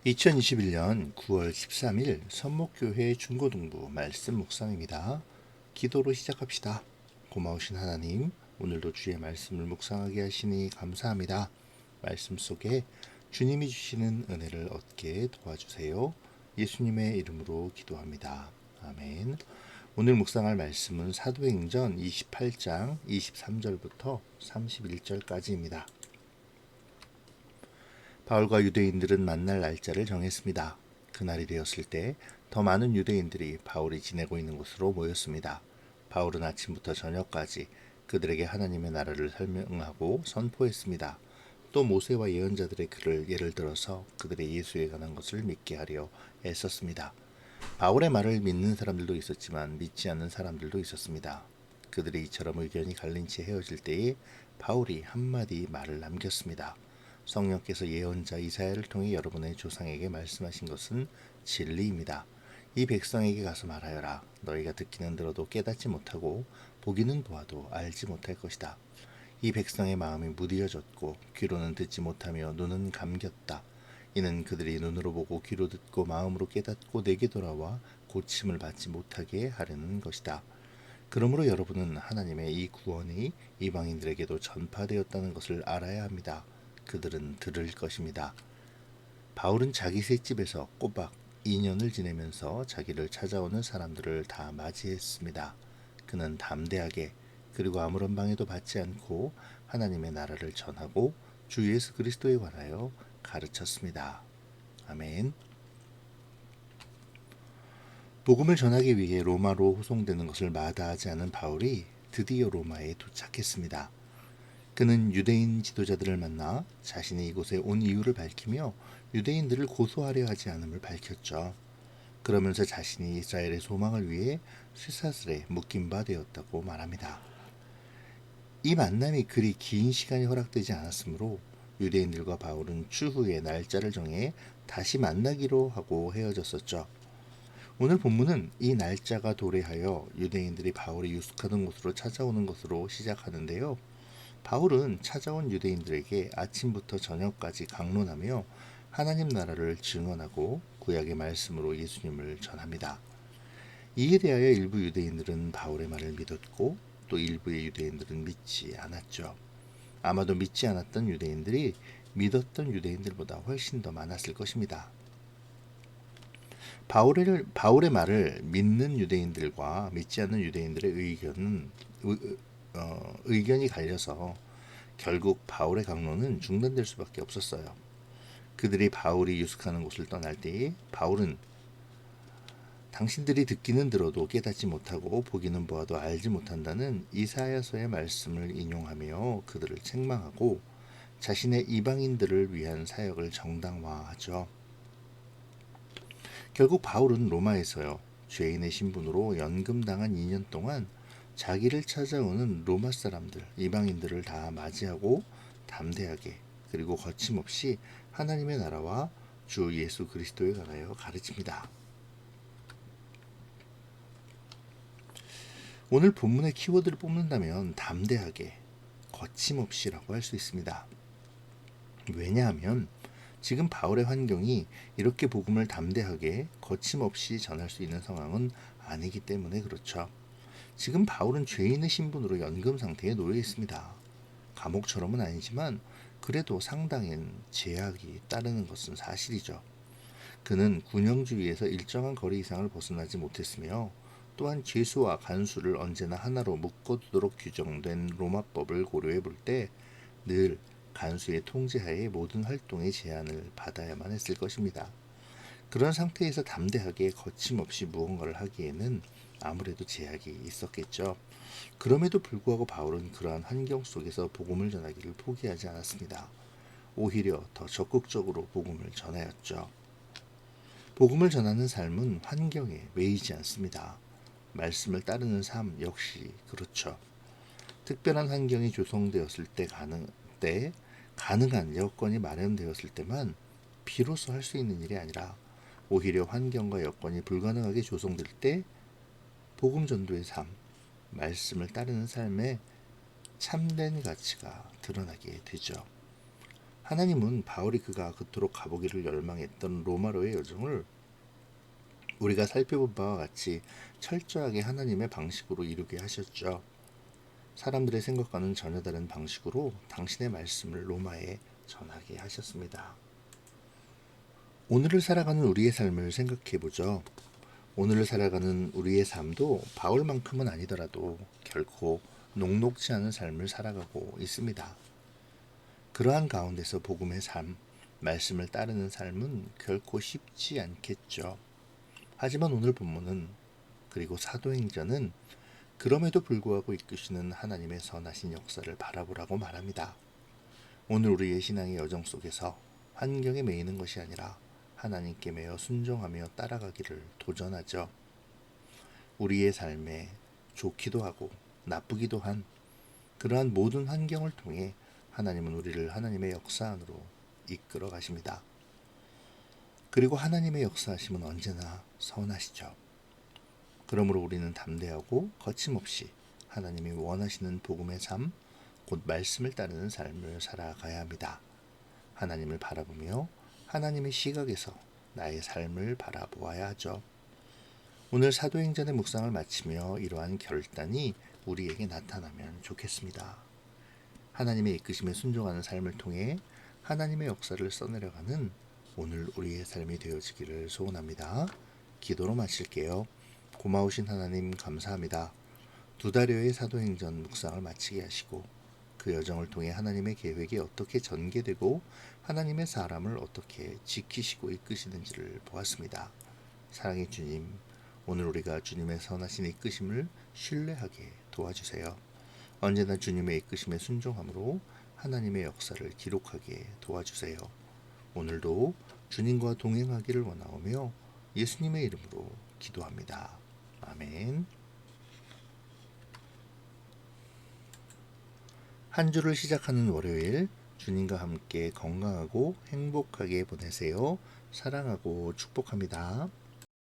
2021년 9월 13일 선목교회 중고등부 말씀 묵상입니다. 기도로 시작합시다. 고마우신 하나님, 오늘도 주의 말씀을 묵상하게 하시니 감사합니다. 말씀 속에 주님이 주시는 은혜를 얻게 도와주세요. 예수님의 이름으로 기도합니다. 아멘. 오늘 묵상할 말씀은 사도행전 28장 23절부터 31절까지입니다. 바울과 유대인들은 만날 날짜를 정했습니다. 그날이 되었을 때 더 많은 유대인들이 바울이 지내고 있는 곳으로 모였습니다. 바울은 아침부터 저녁까지 그들에게 하나님의 나라를 설명하고 선포했습니다. 또 모세와 예언자들의 글을 예를 들어서 그들의 예수에 관한 것을 믿게 하려 애썼습니다. 바울의 말을 믿는 사람들도 있었지만 믿지 않는 사람들도 있었습니다. 그들이 이처럼 의견이 갈린 채 헤어질 때에 바울이 한마디 말을 남겼습니다. 성령께서 예언자 이사야를 통해 여러분의 조상에게 말씀하신 것은 진리입니다. 이 백성에게 가서 말하여라. 너희가 듣기는 들어도 깨닫지 못하고 보기는 보아도 알지 못할 것이다. 이 백성의 마음이 무디어졌고 귀로는 듣지 못하며 눈은 감겼다. 이는 그들이 눈으로 보고 귀로 듣고 마음으로 깨닫고 내게 돌아와 고침을 받지 못하게 하려는 것이다. 그러므로 여러분은 하나님의 이 구원이 이방인들에게도 전파되었다는 것을 알아야 합니다. 그들은 들을 것입니다. 바울은 자기 셋집에서 꼬박 2년을 지내면서 자기를 찾아오는 사람들을 다 맞이했습니다. 그는 담대하게 그리고 아무런 방해도 받지 않고 하나님의 나라를 전하고 주 예수 그리스도에 관하여 가르쳤습니다. 아멘. 복음을 전하기 위해 로마로 호송되는 것을 마다하지 않은 바울이 드디어 로마에 도착했습니다. 그는 유대인 지도자들을 만나 자신이 이곳에 온 이유를 밝히며 유대인들을 고소하려 하지 않음을 밝혔죠. 그러면서 자신이 이스라엘의 소망을 위해 쇠사슬에 묶인 바 되었다고 말합니다. 이 만남이 그리 긴 시간이 허락되지 않았으므로 유대인들과 바울은 추후에 날짜를 정해 다시 만나기로 하고 헤어졌었죠. 오늘 본문은 이 날짜가 도래하여 유대인들이 바울이 유숙하던 곳으로 찾아오는 것으로 시작하는데요. 바울은 찾아온 유대인들에게 아침부터 저녁까지 강론하며 하나님 나라를 증언하고 구약의 말씀으로 예수님을 전합니다. 이에 대하여 일부 유대인들은 바울의 말을 믿었고 또 일부의 유대인들은 믿지 않았죠. 아마도 믿지 않았던 유대인들이 믿었던 유대인들보다 훨씬 더 많았을 것입니다. 바울의 말을 믿는 유대인들과 믿지 않는 유대인들의 의견이 갈려서 결국 바울의 강론은 중단될 수밖에 없었어요. 그들이 바울이 유숙하는 곳을 떠날 때에 바울은 당신들이 듣기는 들어도 깨닫지 못하고 보기는 보아도 알지 못한다는 이사야서의 말씀을 인용하며 그들을 책망하고 자신의 이방인들을 위한 사역을 정당화하죠. 결국 바울은 로마에서요. 죄인의 신분으로 연금당한 2년 동안 자기를 찾아오는 로마 사람들, 이방인들을 다 맞이하고 담대하게 그리고 거침없이 하나님의 나라와 주 예수 그리스도에 관하여 가르칩니다. 오늘 본문의 키워드를 뽑는다면 담대하게, 거침없이라고 할 수 있습니다. 왜냐하면 지금 바울의 환경이 이렇게 복음을 담대하게 거침없이 전할 수 있는 상황은 아니기 때문에 그렇죠. 지금 바울은 죄인의 신분으로 연금 상태에 놓여 있습니다. 감옥처럼은 아니지만 그래도 상당한 제약이 따르는 것은 사실이죠. 그는 군영주의에서 일정한 거리 이상을 벗어나지 못했으며 또한 죄수와 간수를 언제나 하나로 묶어두도록 규정된 로마법을 고려해 볼 때 늘 간수의 통제하에 모든 활동의 제한을 받아야만 했을 것입니다. 그런 상태에서 담대하게 거침없이 무언가를 하기에는 아무래도 제약이 있었겠죠. 그럼에도 불구하고 바울은 그러한 환경 속에서 복음을 전하기를 포기하지 않았습니다. 오히려 더 적극적으로 복음을 전하였죠. 복음을 전하는 삶은 환경에 매이지 않습니다. 말씀을 따르는 삶 역시 그렇죠. 특별한 환경이 조성되었을 때 가능한 여건이 마련되었을 때만 비로소 할 수 있는 일이 아니라 오히려 환경과 여건이 불가능하게 조성될 때 복음 전도의 삶, 말씀을 따르는 삶에 참된 가치가 드러나게 되죠. 하나님은 바울이 그가 그토록 가보기를 열망했던 로마로의 여정을 우리가 살펴본 바와 같이 철저하게 하나님의 방식으로 이루게 하셨죠. 사람들의 생각과는 전혀 다른 방식으로 당신의 말씀을 로마에 전하게 하셨습니다. 오늘을 살아가는 우리의 삶을 생각해 보죠. 오늘을 살아가는 우리의 삶도 바울만큼은 아니더라도 결코 녹록지 않은 삶을 살아가고 있습니다. 그러한 가운데서 복음의 삶, 말씀을 따르는 삶은 결코 쉽지 않겠죠. 하지만 오늘 본문은 그리고 사도행전은 그럼에도 불구하고 이끄시는 하나님의 선하신 역사를 바라보라고 말합니다. 오늘 우리의 신앙의 여정 속에서 환경에 매이는 것이 아니라 하나님께 매여 순종하며 따라가기를 도전하죠. 우리의 삶에 좋기도 하고 나쁘기도 한 그러한 모든 환경을 통해 하나님은 우리를 하나님의 역사 안으로 이끌어 가십니다. 그리고 하나님의 역사하심은 언제나 선하시죠. 그러므로 우리는 담대하고 거침없이 하나님이 원하시는 복음의 삶, 곧 말씀을 따르는 삶을 살아가야 합니다. 하나님을 바라보며 하나님의 시각에서 나의 삶을 바라보아야 하죠. 오늘 사도행전의 묵상을 마치며 이러한 결단이 우리에게 나타나면 좋겠습니다. 하나님의 이끄심에 순종하는 삶을 통해 하나님의 역사를 써내려가는 오늘 우리의 삶이 되어지기를 소원합니다. 기도로 마칠게요. 고마우신 하나님 감사합니다. 2달여의 사도행전 묵상을 마치게 하시고 그 여정을 통해 하나님의 계획이 어떻게 전개되고 하나님의 사람을 어떻게 지키시고 이끄시는지를 보았습니다. 사랑의 주님, 오늘 우리가 주님의 선하신 이끄심을 신뢰하게 도와주세요. 언제나 주님의 이끄심에 순종함으로 하나님의 역사를 기록하게 도와주세요. 오늘도 주님과 동행하기를 원하오며 예수님의 이름으로 기도합니다. 아멘. 한 주를 시작하는 월요일 주님과 함께 건강하고 행복하게 보내세요. 사랑하고 축복합니다.